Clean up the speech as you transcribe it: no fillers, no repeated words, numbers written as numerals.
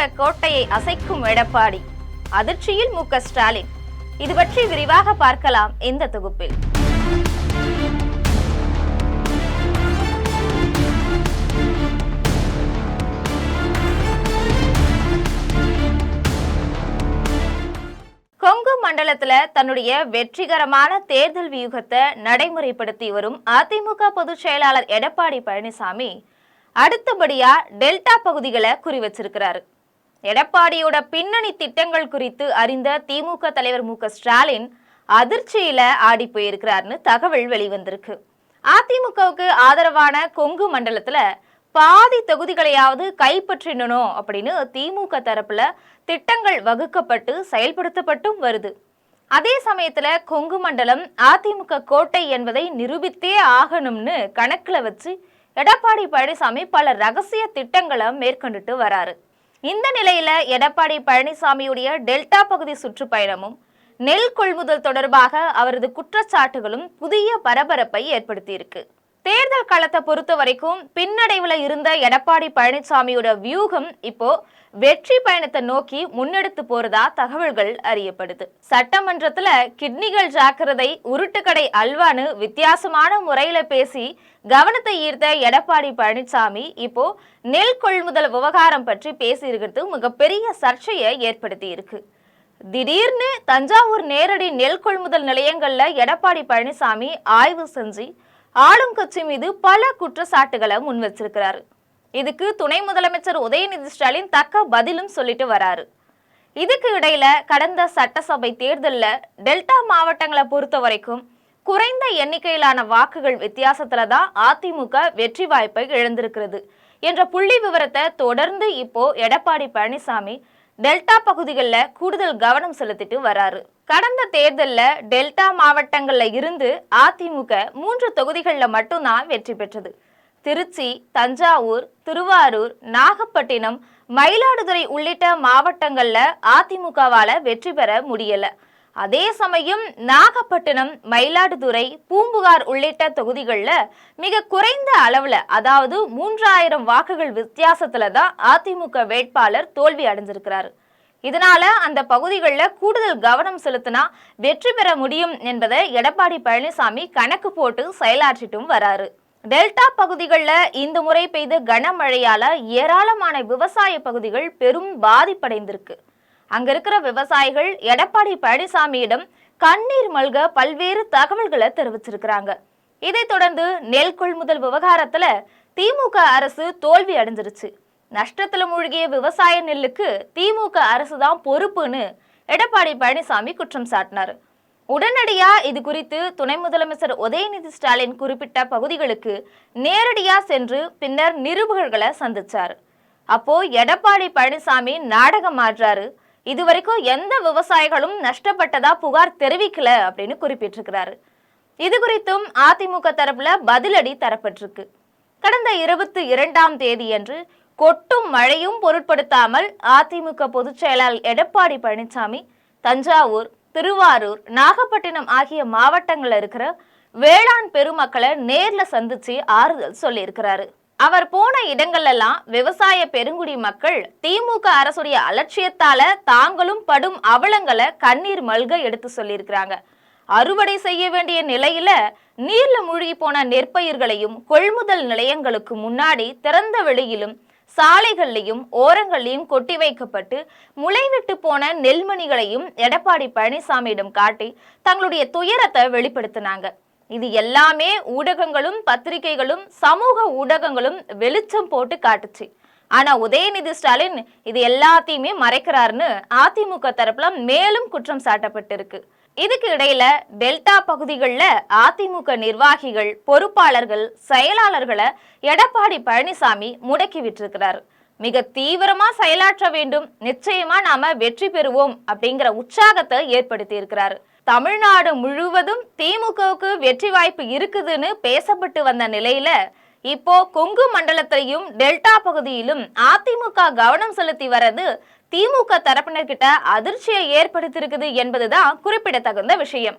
அதிமுக கோட்டையை அசைக்கும் எடப்பாடி, அதிர்ச்சியில் மு.க. ஸ்டாலின். இது பற்றி விரிவாக பார்க்கலாம் இந்த தொகுப்பில். கொங்கு மண்டலத்துல தன்னுடைய வெற்றிகரமான தேர்தல் வியூகத்தை நடைமுறைப்படுத்தி வரும் அதிமுக பொதுச் செயலாளர் எடப்பாடி பழனிசாமி அடுத்தபடியா டெல்டா பகுதிகளை குறிவச்சிருக்கிறாரு. எடப்பாடியோட பின்னணி திட்டங்கள் குறித்து அறிந்த திமுக தலைவர் மு.க. ஸ்டாலின் அதிர்ச்சியில ஆடி போயிருக்கிறார்னு தகவல் வெளிவந்திருக்கு. அதிமுகவுக்கு ஆதரவான கொங்கு மண்டலத்துல பாதி தொகுதிகளையாவது கைப்பற்றினோம் அப்படின்னு திமுக தரப்புல திட்டங்கள் வகுக்கப்பட்டு செயல்படுத்தப்பட்டும் வருது. அதே சமயத்துல கொங்கு மண்டலம் அதிமுக கோட்டை என்பதை நிரூபித்தே ஆகணும்னு கணக்குல வச்சு எடப்பாடி பழனிசாமி பல ரகசிய திட்டங்களை மேற்கொண்டுட்டு வராரு. இந்த நிலையில எடப்பாடி பழனிசாமியுடைய டெல்டா பகுதி சுற்றுப்பயணமும் நெல் கொள்முதல் தொடர்பாக அவரது குற்றச்சாட்டுகளும் புதிய பரபரப்பை ஏற்படுத்தி இருக்கு. தேர்தல் களத்தை பொறுத்த வரைக்கும் பின்னடைவுல இருந்த எடப்பாடி பழனிசாமியோட வியூகம் இப்போ வெற்றி பயணத்தை நோக்கி முன்னெடுத்து போறதா தகவல்கள் அறியப்படுது. சட்டமன்றத்துல கிட்னிகள் ஜாக்கிரதை, உருட்டுக்கடை அல்வான்னு வித்தியாசமான முறையில பேசி கவனத்தை ஈர்த்த எடப்பாடி பழனிசாமி இப்போ நெல் கொள்முதல் விவகாரம் பற்றி பேசியிருக்கிறது மிகப்பெரிய சர்ச்சையை ஏற்படுத்தி இருக்கு. திடீர்னு தஞ்சாவூர் நேரடி நெல் கொள்முதல் நிலையங்கள்ல எடப்பாடி பழனிசாமி ஆய்வு செஞ்சு ஆளும் கட்சி மீது பல குற்றச்சாட்டுகளை முன் வச்சிருக்கிறாரு. இதுக்கு துணை முதலமைச்சர் உதயநிதி ஸ்டாலின் தக்க பதிலும் சொல்லிட்டு வராரு. இதுக்கு இடையில கடந்த சட்டசபை தேர்தல்ல டெல்டா மாவட்டங்களை பொறுத்த வரைக்கும் குறைந்த எண்ணிக்கையிலான வாக்குகள் வித்தியாசத்துல தான் அதிமுக வெற்றி வாய்ப்பை இழந்திருக்கிறது என்ற புள்ளி விவரத்தை தொடர்ந்து இப்போ எடப்பாடி பழனிசாமி டெல்டா பகுதிகளில் கூடுதல் கவனம் செலுத்திட்டு வராரு. கடந்த தேர்தல்ல டெல்டா மாவட்டங்கள்ல இருந்து அதிமுக 3 தொகுதிகளில் மட்டும்தான் வெற்றி பெற்றது. திருச்சி, தஞ்சாவூர், திருவாரூர், நாகப்பட்டினம், மயிலாடுதுறை உள்ளிட்ட மாவட்டங்கள்ல அதிமுகவால வெற்றி பெற முடியல. அதே சமயம் நாகப்பட்டினம், மயிலாடுதுறை, பூம்புகார் உள்ளிட்ட தொகுதிகள்ல மிக குறைந்த அளவுல, அதாவது 3000 வாக்குகள் வித்தியாசத்துல தான் அதிமுக வேட்பாளர் தோல்வி அடைஞ்சிருக்கிறாரு. இதனால அந்த பகுதிகளில் கூடுதல் கவனம் செலுத்தினா வெற்றி பெற முடியும் என்பதை எடப்பாடி பழனிசாமி கணக்கு போட்டு செயலாற்றிட்டும் வராரு. டெல்டா பகுதிகளில் இந்த முறை பெய்த கனமழையால ஏராளமான விவசாய பகுதிகள் பெரும் பாதிப்படைந்திருக்கு. அங்க இருக்கிற விவசாயிகள் எடப்பாடி பழனிசாமியிடம் கண்ணீர் மல்க பல்வேறு தகவல்களை தெரிவிச்சிருக்கிறாங்க. இதைத் தொடர்ந்து நெல் கொள்முதல் விவகாரத்துல திமுக அரசு தோல்வி அடைஞ்சிருச்சு. நஷ்டத்துல மூழ்கிய விவசாய நெல்லுக்கு திமுக அரசு தான் பொறுப்புன்னு எடப்பாடி பழனிசாமி குற்றம் சாட்டினார். உடனடியா இது குறித்து துணை முதலமைச்சர் உதயநிதி ஸ்டாலின் குறிப்பிட்ட பகுதிகளுக்கு நேரடியா சென்று பின்னர் நிருபர்களை சந்திச்சார். அப்போ எடப்பாடி பழனிசாமி நாடகம் ஆடுறாரு. இதுவரைக்கும் எந்த விவசாயிகளும் நஷ்டப்பட்டதா புகார் தெரிவிக்கல அப்படின்னு குறிப்பிட்டிருக்கிறாரு. இது குறித்தும் அதிமுக தரப்புல பதிலடி தரப்பட்டிருக்கு. கடந்த 22ஆம் தேதியன்று கொட்டும் மழையும் பொருட்படுத்தாமல் அதிமுக பொதுச் செயலாளர் எடப்பாடி பழனிசாமி தஞ்சாவூர், திருவாரூர், நாகப்பட்டினம் ஆகிய மாவட்டங்கள்ல இருக்கிற வேளாண் பெருமக்களை நேர்ல சந்திச்சு ஆறுதல் சொல்லியிருக்கிறாரு. அவர் போன இடங்கள்லாம் விவசாய பெருங்குடி மக்கள் திமுக அரசுடைய அலட்சியத்தால தாங்களும் படும் அவலங்களை கண்ணீர் மல்க எடுத்து சொல்லியிருக்கிறாங்க. அறுவடை செய்ய வேண்டிய நிலையில நீர்ல மூழ்கி போன நெற்பயிர்களையும் கொள்முதல் நிலையங்களுக்கு முன்னாடி திறந்த வெளியிலும் சாலைகள்லையும் ஓரங்கள்லையும் கொட்டி வைக்கப்பட்டு முளைவிட்டு போன நெல்மணிகளையும் எடப்பாடி பழனிசாமியிடம் காட்டி தங்களுடைய துயரத்தை வெளிப்படுத்தினாங்க. இது எல்லாமே ஊடகங்களும் பத்திரிகைகளும் சமூக ஊடகங்களும் வெளிச்சம் போட்டு காட்டுச்சு. ஆனா உதயநிதி ஸ்டாலின் இது எல்லாத்தையுமே மறைக்கிறாருன்னு அதிமுக தரப்புல மேலும் குற்றம் சாட்டப்பட்டிருக்கு. இதுக்கு இடையில டெல்டா பகுதிகளில் அதிமுக நிர்வாகிகள், பொறுப்பாளர்கள், செயலாளர்களை எடப்பாடி பழனிசாமி முடக்கி விட்டிருக்கிறார். மிக தீவிரமா செயலாற்ற வேண்டும், நிச்சயமா நாம வெற்றி பெறுவோம் அப்படிங்கிற உற்சாகத்தை ஏற்படுத்தி இருக்கிறாரு. தமிழ்நாடு முழுவதும் திமுகவுக்கு வெற்றி வாய்ப்பு இருக்குதுன்னு பேசப்பட்டு வந்த நிலையில இப்போ கொங்கு மண்டலத்திலையும் டெல்டா பகுதியிலும் அதிமுக கவனம் செலுத்தி வர்றது திமுக தரப்பினர்கிட்ட அதிர்ச்சியை ஏற்படுத்தியிருக்குது என்பதுதான் குறிப்பிடத்தகுந்த விஷயம்.